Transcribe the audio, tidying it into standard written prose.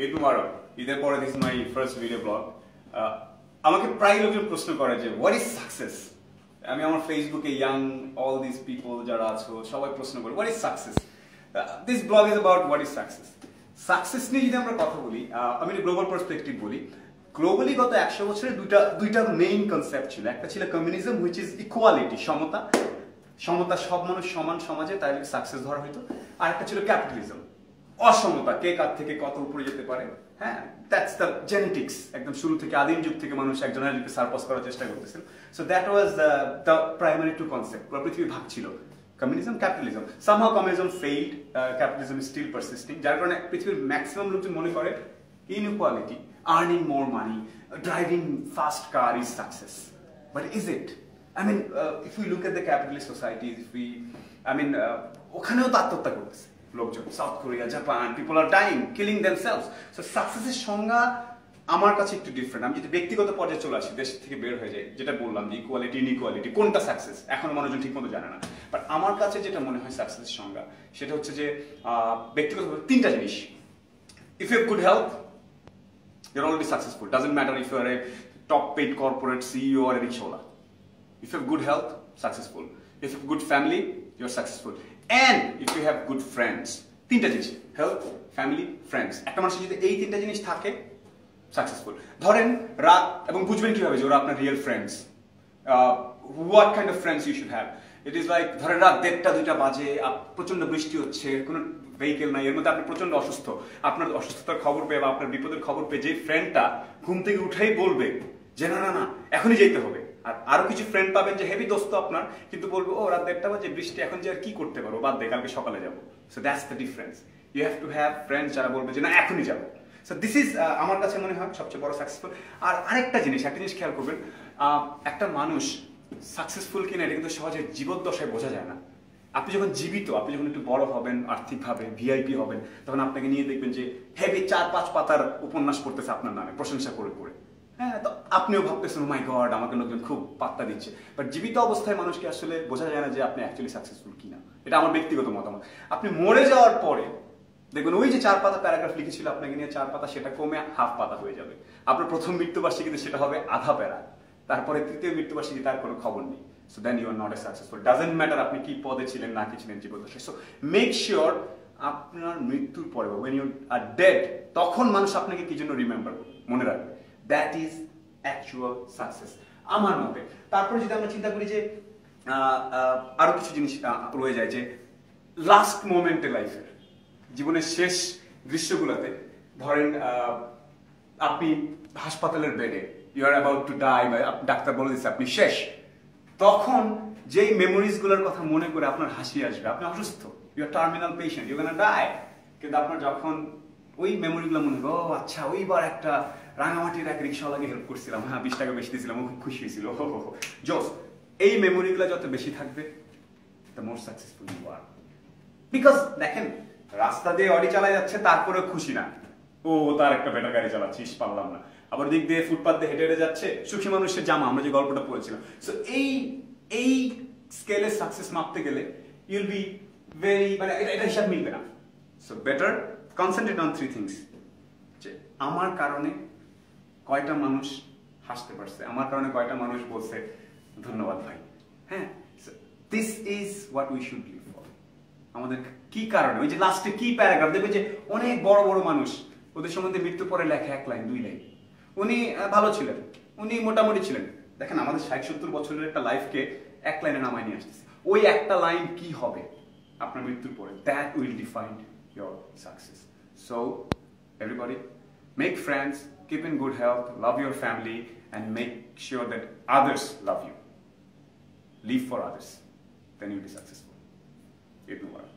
ঈদ মুবারক। ঈদের পরে this my first video blog. আমাকে প্রায় লোকজন প্রশ্ন করে যে হোয়াট ইজ সাকসেস। আমি আমার ফেসবুকে ইয়াং অল দিস পিপল যারা আছো সবাই প্রশ্ন করে what is success. This blog is about what is success. Success নিয়ে যদি আমরা কথা বলি, আমি গ্লোবাল পার্সপেক্টিভ বলি, গ্লোবালি গত 100 বছরে দুইটা মেইন কনসেপ্ট ছিল। একটা ছিল কমিউনিজম, হুইচ ইজ ইকুয়ালিটি, সমতা, সব মানুষ সমান সমাজে, তাই সাকসেস ধরা হইতো। আর একটা ছিল ক্যাপিটালিজম, অসমতা, কে কার থেকে কত উপরে যেতে পারে। হ্যাঁ, দ্যাটস দ্য জেনেটিক্স। একদম শুরু থেকে আদিম যুগ থেকে মানুষ একজন আরেকজনকে সারপাস করার চেষ্টা করতেছিল। So that was the primary two concept. পৃথিবী ভাগ ছিল communism, capitalism. Somehow communism failed, capitalism is still persisting, যার কারণে পৃথিবীর ম্যাক্সিমাম লোকজন মনে করে inequality, earning more money, driving fast car is success. But is it? I mean, if we look at the capitalist societies, ওখানেও তো আত্মহত্যা করতেছে লোকজন। South Korea, Japan, people are dying, killing themselves. So সাকসেসের সংজ্ঞা আমার কাছে একটু ডিফারেন্ট। আমি যদি ব্যক্তিগত পর্যায়ে চলে আসি, দেশ থেকে বের হয়ে যাই, যেটা বললাম যে ইকুয়ালিটি, ইনইকুয়ালিটি, কোনটা সাকসেস এখনো মানুষজন ঠিক মতো জানে না। বাট আমার কাছে যেটা মনে হয় সাকসেসের সংজ্ঞা, সেটা হচ্ছে যে ব্যক্তিগত তিনটা জিনিস। If you have good health, you're already successful. Doesn't matter if you're a top paid corporate CEO or a rickshaw. If you have good health, successful. If you have good family, you're successful. And if you have good friends. তিনটা জিনিস, health, family, friends. একটা মানুষের যদি এই তিনটা জিনিস থাকে, successful. ধরেন রাত, এবং বুঝবেন কিভাবে যে ওরা আপনার real friends. What kind of friends you should have. It is like, ধরেন রাত 1:30-2টা বাজে, প্রচন্ড বৃষ্টি হচ্ছে, কোনো ভেহিকেল নাই, এর মধ্যে আপনি প্রচন্ড অসুস্থ। আপনার অসুস্থতার খবর পেয়ে বা আপনার বিপদের খবর পেয়ে যে ফ্রেন্ডটা ঘুম থেকে উঠেই বলবে যে না না না এখনই যেতে হবে। আর আরো কিছু ফ্রেন্ড পাবেন যে হেভি দোস্ত আপনার, কিন্তু বলবো ও রাত 1:30 বাজে বৃষ্টি, এখন যে আর কি করতে পারো, বাদ দে, কালকে সকালে যাবো। So that's the difference. You have to have friends যারা বলবে যে না এখনই যাবো। সো দিস ইজ আমার কাছে মনে হয় সবচেয়ে বড় সাকসেসফুল। আর আরেকটা জিনিস, একটা জিনিস খেয়াল করবেন, একটা মানুষ সাকসেসফুল কিনা এটা কিন্তু সহজে জীবদ্দশায় বোঝা যায় না। আপনি যখন জীবিত, আপনি যখন একটু বড় হবেন, আর্থিকভাবে ভিআইপি হবেন, তখন আপনাকে নিয়ে দেখবেন যে হেভি 4-5 পাতার উপন্যাস পড়তেছে আপনার নামে, প্রশংসা করে করে। হ্যাঁ, তো আপনিও ভাবতেছেন মাই গড, আমাকে লোকজন খুব পাত্তা দিচ্ছে। বাট জীবিত অবস্থায় মানুষকে আসলে বোঝা যায় না যে আপনি অ্যাকচুয়ালি সাকসেসফুল কিনা। এটা আমার ব্যক্তিগত মতামত। আপনি মরে যাওয়ার পরে দেখবেন ওই যে 4 পাতা প্যারাগ্রাফ লিখেছিল আপনাকে নিয়ে 4 পাতা, সেটা কমে হাফ পাতা হয়ে যাবে। আপনার প্রথম মৃত্যুবার্ষিকীতে সেটা হবে আধা প্যারা, তারপরে তৃতীয় মৃত্যুবার্ষিকী তার কোনো খবর নেই। So then you are not a successful. Doesn't matter আপনি কি পদে ছিলেন না কি ছিলেন জীবদ্দশায়। So make sure আপনার মৃত্যুর পরে, when you are dead, তখন মানুষ আপনাকে কি জন্য রিমেম্বার করবে, মনে রাখবে। That is actual success আমার মতে। তারপরে যদি আমরা চিন্তা করি যে আরো কিছু জিনিস রয়ে যায়, যে লাস্ট মোমেন্টে লাইফের, জীবনের শেষ দৃশ্যগুলোতে, ধরেন আপনি হাসপাতালের বেডে, you are about to die, বা ডাক্তার বলে দিচ্ছে আপনি শেষ, তখন যেই মেমোরিজ গুলোর কথা মনে করে আপনার হাসি আসবে। আপনি অসুস্থ, you are terminal patient, you gonna die, কিন্তু আপনার যখন ওই মেমোরিগুলো মনে হবে, ও আচ্ছা ওইবার একটা রাঙামাটির এক রিক্সাওয়ালাকে হেল্প করছিলাম, হ্যাঁ 20 টাকা বেশি দিয়েছিলাম, ও খুব খুশি হয়েছিল, হো হো হো জোস। এই মেমোরিগুলো যত বেশি থাকবে, the more successful you are. Because দেখেন, রাস্তা দিয়ে অডি চালাই যাচ্ছে, তারপরে খুশি না, ও তার একটা বেটার গাড়ি চালাচ্ছিস, পারলাম না। আবার দিক দিয়ে ফুটপাথ দিয়ে হেঁটে হেঁটে যাচ্ছে, সুখী মানুষের জামা, আমরা যে গল্পটা পড়েছিলাম। সো এই স্কেলে সাকসেস মাপতে গেলে ইউল বি ভেরি, মানে এটা হিসাব মিলবে না। So better concentrate on 3 things. যে আমার কারণে কয়টা মানুষ হাসতে পারছে, আমার কারণে কয়টা মানুষ বলছে ধন্যবাদ ভাই। হ্যাঁ, this is what we should live for. আমাদের কি কারণে, ওই যে লাস্টে কি প্যারাগ্রাফ দেখবেন যে অনেক বড় বড় মানুষ, ওদের সম্বন্ধে মৃত্যু পরে লেখা 1 লাইন 2 লাইন, উনি ভালো ছিলেন, উনি মোটামুটি ছিলেন। দেখেন আমাদের 60-70 বছরের একটা লাইফকে 1 লাইনে নামায় নিয়ে আসতেছে। ওই একটা লাইন কি হবে আপনার মৃত্যুর পরে, that will define your success. So everybody, make friends, keep in good health, love your family, and make sure that others love you. Live for others, then you'll be successful. Eid Mubarak.